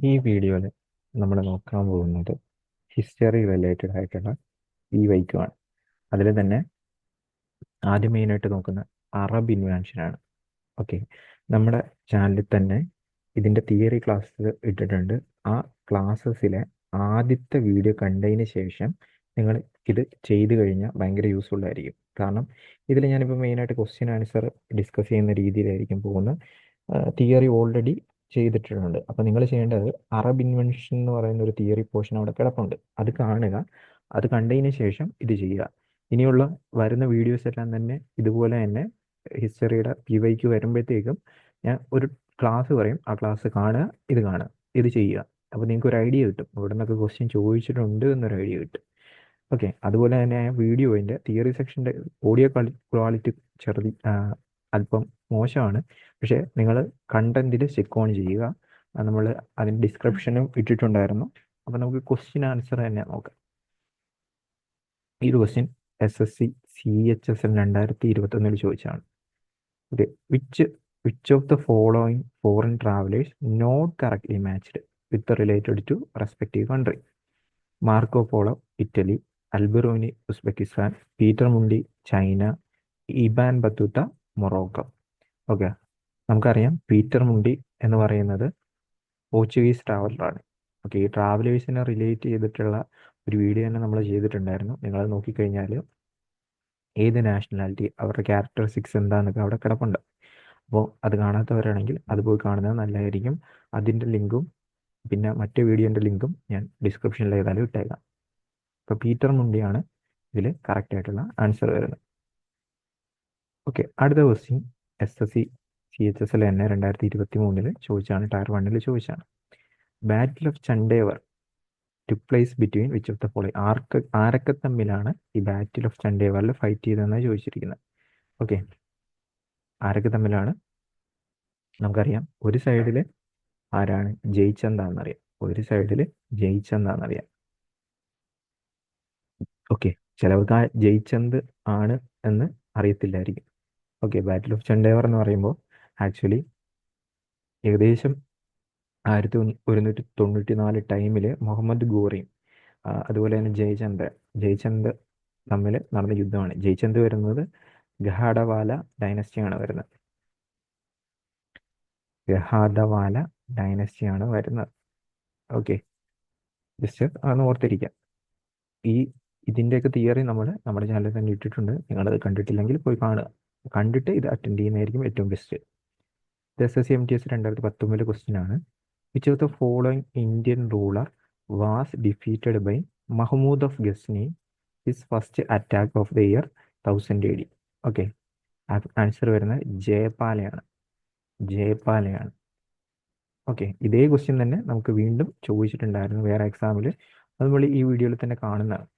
ഈ വീഡിയോയിൽ നമ്മൾ നോക്കാൻ പോകുന്നത് ഹിസ്റ്ററി റിലേറ്റഡ് ആയിട്ടുള്ള PYQ ആണ്. അതിൽ തന്നെ ആദ്യം മെയിനായിട്ട് നോക്കുന്ന അറബ് ഇൻവാൻഷനാണ്. ഓക്കെ, നമ്മുടെ ചാനലിൽ തന്നെ ഇതിൻ്റെ തിയറി ക്ലാസ് ഇട്ടിട്ടുണ്ട്. ആ ക്ലാസ്സസിലെ ആദ്യത്തെ വീഡിയോ കണ്ടതിന് ശേഷം നിങ്ങൾ ഇത് ചെയ്തു കഴിഞ്ഞാൽ ഭയങ്കര യൂസ്ഫുൾ ആയിരിക്കും. കാരണം ഇതിൽ ഞാനിപ്പോൾ മെയിനായിട്ട് ക്വസ്റ്റ്യൻ ആൻസർ ഡിസ്കസ് ചെയ്യുന്ന രീതിയിലായിരിക്കും പോകുന്നത്. തിയറി ഓൾറെഡി ചെയ്തിട്ടുണ്ട്. അപ്പോൾ നിങ്ങൾ ചെയ്യേണ്ടത് അറബ് ഇൻവെൻഷൻ എന്ന് പറയുന്ന ഒരു തിയറി പോർഷൻ അവിടെ കിടപ്പുണ്ട്, അത് കാണുക. അത് കണ്ടതിന് ശേഷം ഇത് ചെയ്യുക. ഇനിയുള്ള വരുന്ന വീഡിയോസ് എല്ലാം തന്നെ ഇതുപോലെ തന്നെ ഹിസ്റ്ററിയുടെ PYQ വരുമ്പോഴത്തേക്കും ഞാൻ ഒരു ക്ലാസ് പറയും, ആ ക്ലാസ് കാണുക, ഇത് കാണുക, ഇത് ചെയ്യുക. അപ്പോൾ നിങ്ങൾക്ക് ഒരു ഐഡിയ കിട്ടും, ഇവിടെ നിന്നൊക്കെ ക്വസ്റ്റ്യൻ ചോദിച്ചിട്ടുണ്ട് എന്നൊരു ഐഡിയ കിട്ടും. ഓക്കെ, അതുപോലെ തന്നെ വീഡിയോൻ്റെ തിയറി സെക്ഷൻ്റെ ഓഡിയോ ക്വാളിറ്റി അല്പം മോശമാണ്. പക്ഷേ നിങ്ങൾ കണ്ടന്റിൽ സ്റ്റിക്ക് ഓൺ ചെയ്യുക. നമ്മൾ അതിൻ്റെ ഡിസ്ക്രിപ്ഷനും ഇട്ടിട്ടുണ്ടായിരുന്നു. അപ്പോൾ നമുക്ക് ക്വസ്റ്റ്യൻ ആൻസർ തന്നെ നോക്കാം. ഈ ഒരു ക്വസ്റ്റ്യൻ SSC CHSL 2021 ചോദിച്ചാണ്. Okay, which of the following foreign travellers not correctly matched with related to respective country? Marco Polo Italy, Alberuni Uzbekistan, Peter Mundy China, Ibn Battuta Morocco. Okay, നമുക്കറിയാം Peter Mundy എന്ന് പറയുന്നത് Portuguese ട്രാവലറാണ്. Okay, ഈ ട്രാവലേഴ്സിനെ relate ചെയ്തിട്ടുള്ള ഒരു video തന്നെ നമ്മൾ ചെയ്തിട്ടുണ്ടായിരുന്നു. നിങ്ങളത് നോക്കിക്കഴിഞ്ഞാൽ ഏത് നാഷണാലിറ്റി, അവരുടെ ക്യാരക്ടറിസ്റ്റിക്സ് എന്താണെന്നൊക്കെ അവിടെ കിടപ്പുണ്ട്. അപ്പോൾ അത് കാണാത്തവരാണെങ്കിൽ അത് പോയി കാണുന്നത് നല്ലതായിരിക്കും. അതിൻ്റെ ലിങ്കും പിന്നെ മറ്റു വീഡിയോൻ്റെ ലിങ്കും ഞാൻ ഡിസ്ക്രിപ്ഷനിൽ ഏതായാലും ഇട്ടേക്കാം. ഇപ്പോൾ പീറ്റർ മുണ്ടിയാണ് ഇതിൽ കറക്റ്റ് ആയിട്ടുള്ള ആൻസർ വരുന്നത്. ഓക്കെ, അടുത്ത ക്വസ്റ്റ്യൻ SSC CHSL തന്നെ 2023 ചോദിച്ചാണ്. ടയർ 1 ചോദിച്ചാണ്. Battle of Chandawar took place between which of the following? ആരൊക്കെ തമ്മിലാണ് ഈ ബാറ്റിൽ ഓഫ് ചണ്ടേവറിൽ ഫൈറ്റ് ചെയ്തതെന്നാണ് ചോദിച്ചിരിക്കുന്നത്. ഓക്കെ, ആരൊക്കെ തമ്മിലാണ്? നമുക്കറിയാം ഒരു സൈഡിൽ ആരാണ് ജയിച്ചെന്താണെന്നറിയാം, ഒരു സൈഡിൽ ജയിച്ചെന്താണെന്നറിയാം. ഓക്കെ, ചിലവർക്ക് ആ ജയിച്ചെന്ത് ആണ് എന്ന് അറിയത്തില്ലായിരിക്കും. ഓക്കെ, ബാറ്റിൽ ഓഫ് ചണ്ടേവർ എന്ന് പറയുമ്പോൾ ആക്ച്വലി ഏകദേശം 1194 ടൈമിൽ മുഹമ്മദ് ഗോറിയും അതുപോലെ തന്നെ ജയ്ചന്ദ് തമ്മിൽ നടന്ന യുദ്ധമാണ്. ജയ്ചന്ദ് വരുന്നത് ഗഹാഡവാല ഡൈനസ്റ്റിയാണ് വരുന്നത്. ഗഹാദവാല ഡൈനസ്റ്റിയാണ് വരുന്നത്. ഓക്കെ, ജസ്റ്റ് അതൊന്ന് ഓർത്തിരിക്കാം. ഇതിൻ്റെയൊക്കെ തിയറി നമ്മുടെ ചാനലിൽ തന്നെ ഇട്ടിട്ടുണ്ട്. നിങ്ങളത് കണ്ടിട്ടില്ലെങ്കിൽ പോയി കാണുക. കണ്ടിട്ട് ഇത് അറ്റൻഡ് ചെയ്യുന്നതായിരിക്കും ഏറ്റവും ബെസ്റ്റ്. SSC MTS 2019 ക്വസ്റ്റ്യൻ ആണ്. Which of the following Indian ruler was defeated by Mahmud of Ghazni his first attack of the year 1000 AD? Okay, answer വരുന്നത് ജയപാലയാണ്. ഓക്കെ, ഇതേ ക്വസ്റ്റ്യൻ തന്നെ നമുക്ക് വീണ്ടും ചോദിച്ചിട്ടുണ്ടായിരുന്നു വേറെ എക്സാമിൽ. അത് നമ്മൾ ഈ വീഡിയോയിൽ തന്നെ കാണുന്നതാണ്.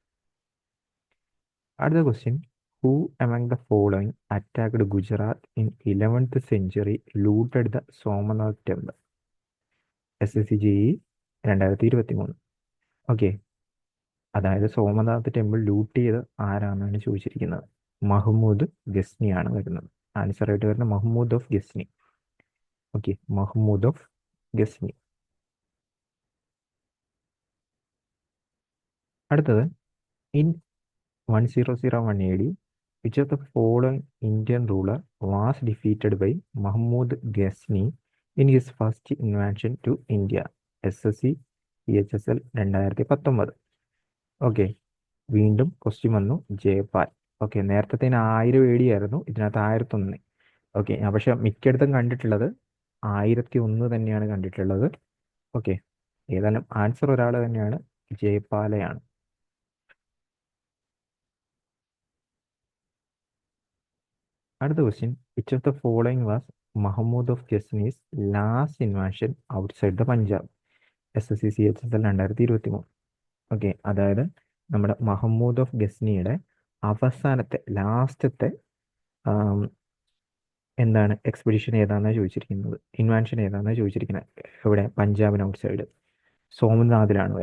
അടുത്ത question, who among the following attacked Gujarat in 11th century looted the Somnath temple? SSC JE 2023. Okay, അതായത് സോമനാഥ് ടെമ്പിൾ ലൂട്ട് ചെയ്ത് ആരാണെന്നാണ് ചോദിച്ചിരിക്കുന്നത്. മഹ്മൂദ് ഗസ്നിയാണ് വരുന്നത്. ആൻസർ ആയിട്ട് വരുന്നത് Mahmud of Ghazni. Okay, Mahmud of Ghazni. അടുത്തത്, in 1001 AD which of the following Indian ruler was defeated by Mahmud Ghazni in his first invasion to India? SSC CHSL 2019. Okay, വീണ്ടും question വന്നു Jayapal. Okay, നേരത്തെ 1000 AD ആയിരുന്നു, ഇതിനകത്ത് 1001. ഓക്കെ, ഞാൻ പക്ഷെ മിക്കയിടത്തും കണ്ടിട്ടുള്ളത് 1001 തന്നെയാണ് കണ്ടിട്ടുള്ളത്. ഓക്കെ, ഏതായാലും ആൻസർ ഒരാൾ തന്നെയാണ്, ജയപാലയാണ്. അടുത്ത question, which of the following was Mahmud of Ghazni's last invasion outside the Punjab? SSC CHSL 2023. Okay, അതായത് നമ്മുടെ മഹ്മൂദ് ഓഫ് ഗസ്നിയുടെ അവസാനത്തെ ലാസ്റ്റത്തെ എന്താണ് എക്സ്പെഡിഷൻ ഏതാണെന്നാണ് ചോദിച്ചിരിക്കുന്നത്, ഇൻവാൻഷൻ ഏതാണെന്നാണ് ചോദിച്ചിരിക്കുന്നത്. ഇവിടെ പഞ്ചാബിന് ഔട്ട്സൈഡ് സോമനാഥിലാണ്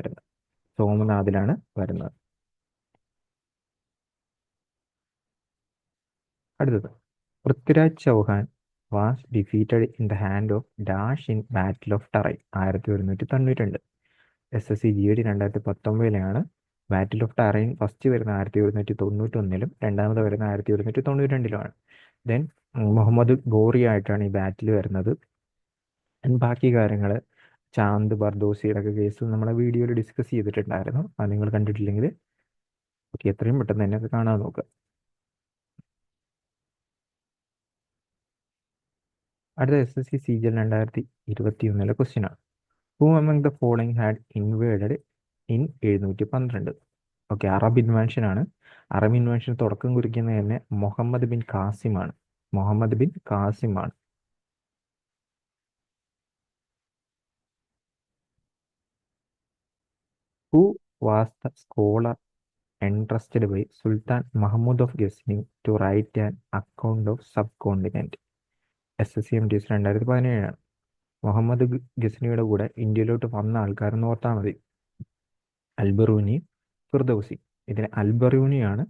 വരുന്നത്. അടുത്തത്, Prithviraj Chauhan was defeated in the hand of dash in battle of Tarain 1192. SSC GD 2019 battle of Tarain first വരുന്ന 1191 രണ്ടാമത് വരുന്ന 1192. ദെൻ മുഹമ്മദ് ഗോറി ആയിട്ടാണ് ഈ ബാറ്റിൽ വരുന്നത്. ബാക്കി കാര്യങ്ങൾ ചാന്ദ് ബർദോസിയുടെ ഒക്കെ കേസ് നമ്മുടെ വീഡിയോയിൽ ഡിസ്കസ് ചെയ്തിട്ടുണ്ടായിരുന്നു. അത് നിങ്ങൾ കണ്ടിട്ടില്ലെങ്കിൽ ഓക്കെ, എത്രയും പെട്ടെന്ന് തന്നെ കാണാൻ നോക്കുക. അടുത്ത SSC CGL 2021 ക്വസ്റ്റ്യനാണ്. Who among the following had invaded in 712? Okay, Arab invasion ആണ്. അറബ് ഇൻവാൻഷൻ തുടക്കം കുറിക്കുന്നത് തന്നെ മുഹമ്മദ് ബിൻ കാസിം ആണ്. മുഹമ്മദ് ബിൻ കാസിം ആണ്. Who was the scholar entrusted by Sultan Mahmud of Ghazni to write an account of subcontinent? SSC-MTS 2017. Muhammad ഗസ്നിയുടെ കൂടെ ഇന്ത്യയിലോട്ട് വന്ന ആൾക്കാരെന്ന് ഓർത്താൽ മതി. അൽബറൂനി, ഫിർദൗസി. ഇതിന് അൽബറൂനിയാണ്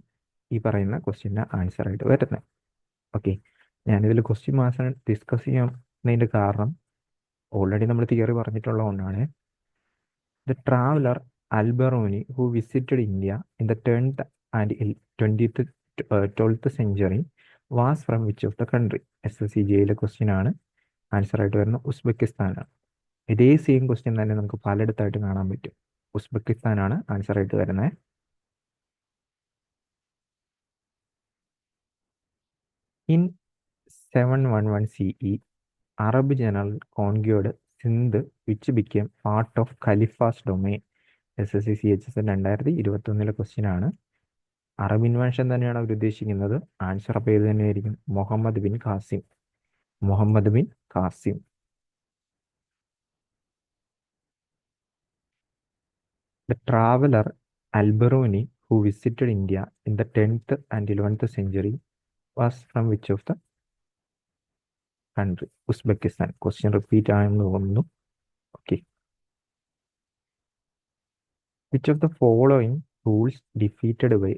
ഈ പറയുന്ന ക്വസ്റ്റ്യൻ്റെ ആൻസർ ആയിട്ട് വരുന്നത്. ഓക്കെ, ഞാനിതിൽ ക്വസ്റ്റ്യൻ മാസം ഡിസ്കസ് ചെയ്യുന്നതിൻ്റെ കാരണം ഓൾറെഡി നമ്മൾ തിയറി പറഞ്ഞിട്ടുള്ളതുകൊണ്ടാണ്. The traveller Alberoni, who visited India in the 10th and 12th century, was from which of the country? SSC-GL question ആണ്. ആൻസർ ആയിട്ട് വരുന്നത് ഉസ്ബെക്കിസ്ഥാനാണ്. ഇതേ സെയിം ക്വസ്റ്റ്യൻ തന്നെ നമുക്ക് പലയിടത്തായിട്ട് കാണാൻ പറ്റും. ഉസ്ബെക്കിസ്ഥാനാണ് ആൻസർ ആയിട്ട് വരുന്നത്. In 711 CE, Arab general conquered Sindh, which became part of Khalifa's domain. SSC-CHS 2021 question ആണ്. അറബ് ഇൻവാൻഷൻ തന്നെയാണ് അവർ ഉദ്ദേശിക്കുന്നത്. ആൻസർ അപ്പോൾ ഏത് തന്നെയായിരിക്കും? Muhammad bin Qasim. Muhammad bin Qasim. The traveler Alberoni, who visited India in the 10th and 11th century, was from which of the country? Uzbekistan. Question repeat ആണെന്ന് തോന്നുന്നു. Okay, which of the following rules defeated by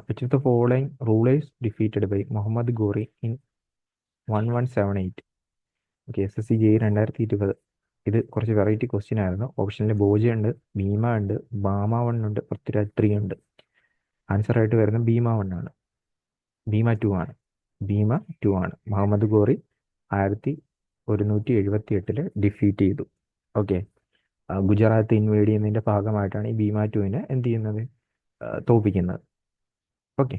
which of the following rulers defeated by Muhammad Ghori in 1178? Okay, SSC-GL 2020. ഇത് കുറച്ച് variety question ആയിരുന്നു. ഓപ്ഷനിൽ ബോജ ഉണ്ട്, ഭീമ ഉണ്ട്, ബാമ 1 ഉണ്ട്, പൃഥ്വിരാജ് 3 ഉണ്ട്. ആൻസർ ആയിട്ട് വരുന്നത് ഭീമ 1 ആണ്. ഭീമ 2 ആണ്. ഭീമ 2 ആണ്. മുഹമ്മദ് ഗോറി 1178 ഡിഫീറ്റ് ചെയ്തു. ഓക്കെ, ഗുജറാത്ത് ഇൻവേഡ് ചെയ്യുന്നതിന്റെ ഭാഗമായിട്ടാണ് ഈ ഭീമ 2 എന്ത് ചെയ്യുന്നത്? തോപ്പിക്കുന്നത്. Okay,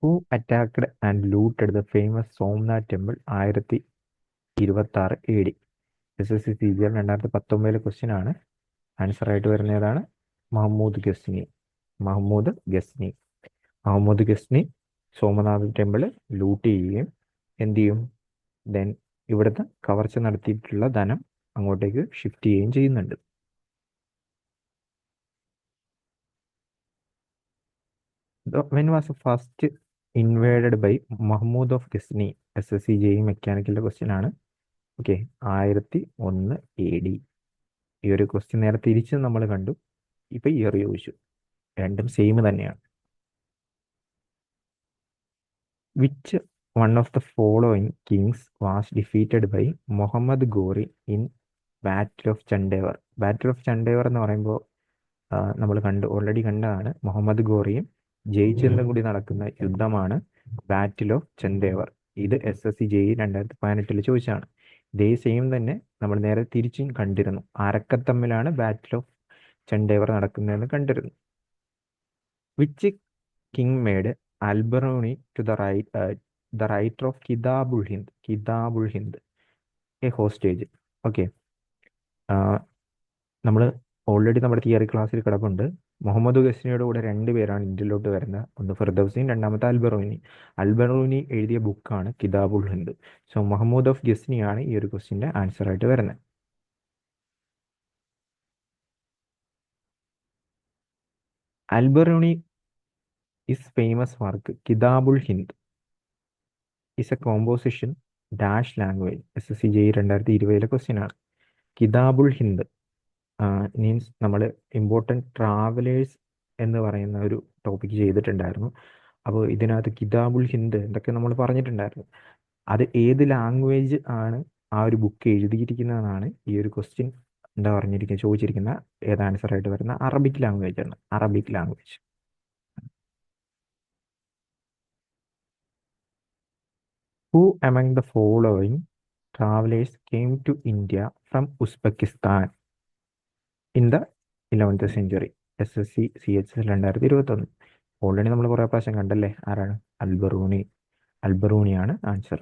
who attacked and looted the famous Somnath temple 1026 AD? SSC-CGL 2019 question ആണ്. ആൻസർ ആയിട്ട് വരുന്നതാണ് മഹമ്മൂദ് ഗസ്നി. മഹമ്മൂദ് ഗസ്നി. മഹമ്മൂദ് ഗസ്നി സോമനാഥ് ടെമ്പിൾ ലൂട്ട് ചെയ്യുകയും എന്ത് ചെയ്യും? ദെൻ ഇവിടുത്തെ കവർച്ച നടത്തിയിട്ടുള്ള ധനം അങ്ങോട്ടേക്ക് ഷിഫ്റ്റ് ചെയ്യുകയും ചെയ്യുന്നുണ്ട്. When was the first invaded by Mahmud of Ghazni? SSC-GL മെക്കാനിക്കലിന്റെ ക്വസ്റ്റ്യൻ ആണ്. Okay, 1001 AD. ഈ ഒരു ക്വസ്റ്റ്യൻ നേരെ തിരിച്ച് നമ്മൾ കണ്ടു. ഇപ്പൊ ഇയർ ചോദിച്ചു. രണ്ടും സെയിം തന്നെയാണ്. Which one of the following kings was defeated by Muhammad Ghori in Battle of Chandevar? Battle of Chandevar എന്ന് പറയുമ്പോൾ നമ്മൾ ഓൾറെഡി കണ്ടതാണ്. മുഹമ്മദ് ഗോറിയും ജയിച്ചെന്നും കൂടി നടക്കുന്ന യുദ്ധമാണ് ബാറ്റിൽ ഓഫ് ചന്ദേവർ. ഇത് SSC-GL 2018 ചോദിച്ചാണ്. ഇതേ സെയിം തന്നെ നമ്മൾ നേരെ തിരിച്ചും കണ്ടിരുന്നു. ആരൊക്കെ ബാറ്റിൽ ഓഫ് ചന്ദേവർ നടക്കുന്നതെന്ന് കണ്ടിരുന്നു. Which king made Alberuni to the writer of Kitabul Hind a hostage? Okay, നമ്മൾ ഓൾറെഡി നമ്മുടെ തിയറി ക്ലാസ്സിൽ കിടപ്പുണ്ട്. മുഹമ്മദ് ഗസ്നിയുടെ കൂടെ 2 പേരാണ് ഇന്ത്യയിലോട്ട് വരുന്നത്. ഒന്ന് ഫിർദൗസിയും രണ്ടാമത്തെ അൽബറൂനി. അൽബറൂനി എഴുതിയ ബുക്കാണ് കിതാബുൽ ഹിന്ദ്. സോ മുഹമ്മദ് ഓഫ് ഗസ്നിയാണ് ഈ ഒരു ക്വസ്റ്റ്യൻ്റെ ആൻസർ ആയിട്ട് വരുന്നത്. Al-Biruni is famous work Kitabul Hind is a composition dash language? SSC-GL 2020 question ആണ്. കിതാബുൽ ഹിന്ദ് മീൻസ് നമ്മൾ ഇമ്പോർട്ടൻറ്റ് ട്രാവലേഴ്സ് എന്ന് പറയുന്ന ഒരു ടോപ്പിക്ക് ചെയ്തിട്ടുണ്ടായിരുന്നു. അപ്പോൾ ഇതിനകത്ത് കിതാബുൽ ഹിന്ദ് എന്തൊക്കെ നമ്മൾ പറഞ്ഞിട്ടുണ്ടായിരുന്നു. അത് ഏത് ലാംഗ്വേജ് ആണ് ആ ഒരു ബുക്ക് എഴുതിയിരിക്കുന്നതെന്നാണ് ഈ ഒരു ക്വസ്റ്റ്യൻ എന്താ പറഞ്ഞിരിക്കുന്നത്, ചോദിച്ചിരിക്കുന്ന ഏത് ആൻസർ ആയിട്ട് വരുന്ന അറബിക് ലാംഗ്വേജ് ആണ്, Arabic language. Who among the following travelers came to India from Uzbekistan in the 11th century? SSC CHS 2021. Already നമ്മൾ കുറേ പ്രാവശ്യം കണ്ടല്ലേ. ആരാണ്? അൽബറൂണിയാണ് ആൻസർ.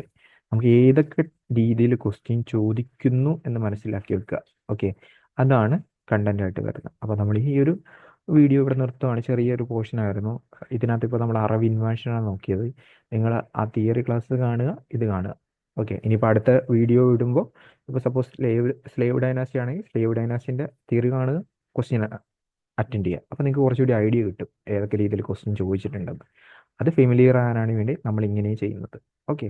നമുക്ക് ഏതൊക്കെ രീതിയിൽ ക്വസ്റ്റ്യൻ ചോദിക്കുന്നു എന്ന് മനസ്സിലാക്കി വെക്കുക. ഓക്കെ, അതാണ് കണ്ടന്റ് ആയിട്ട് വരുന്നത്. അപ്പോൾ നമ്മൾ ഈ ഒരു വീഡിയോ ഇവിടെ നിർത്തുകയാണ്. ചെറിയൊരു പോർഷൻ ആയിരുന്നു. ഇതിനകത്ത് ഇപ്പോൾ നമ്മൾ അറബ് ഇൻവെൻഷനാണ് നോക്കിയത്. നിങ്ങൾ ആ തിയറി ക്ലാസ് കാണുക, ഇത് കാണുക. ഓക്കെ, ഇനിയിപ്പോൾ അടുത്ത വീഡിയോ ഇടുമ്പോൾ ഇപ്പോൾ സപ്പോസ് സ്ലേവ് ഡൈനാസ്റ്റി ആണെങ്കിൽ സ്ലേവ് ഡൈനാസ്റ്റിൻ്റെ തിയറി കാണുക, ക്വസ്റ്റ്യൻ അറ്റൻഡ് ചെയ്യുക. അപ്പോൾ നിങ്ങൾക്ക് കുറച്ചുകൂടി ഐഡിയ കിട്ടും ഏതൊക്കെ രീതിയിൽ ക്വസ്റ്റ്യൻ ചോദിച്ചിട്ടുണ്ടെന്ന്. അത് ഫെമിലിയർ ആകാനാണ് വേണ്ടി നമ്മൾ ഇങ്ങനെ ചെയ്യുന്നത്. ഓക്കെ.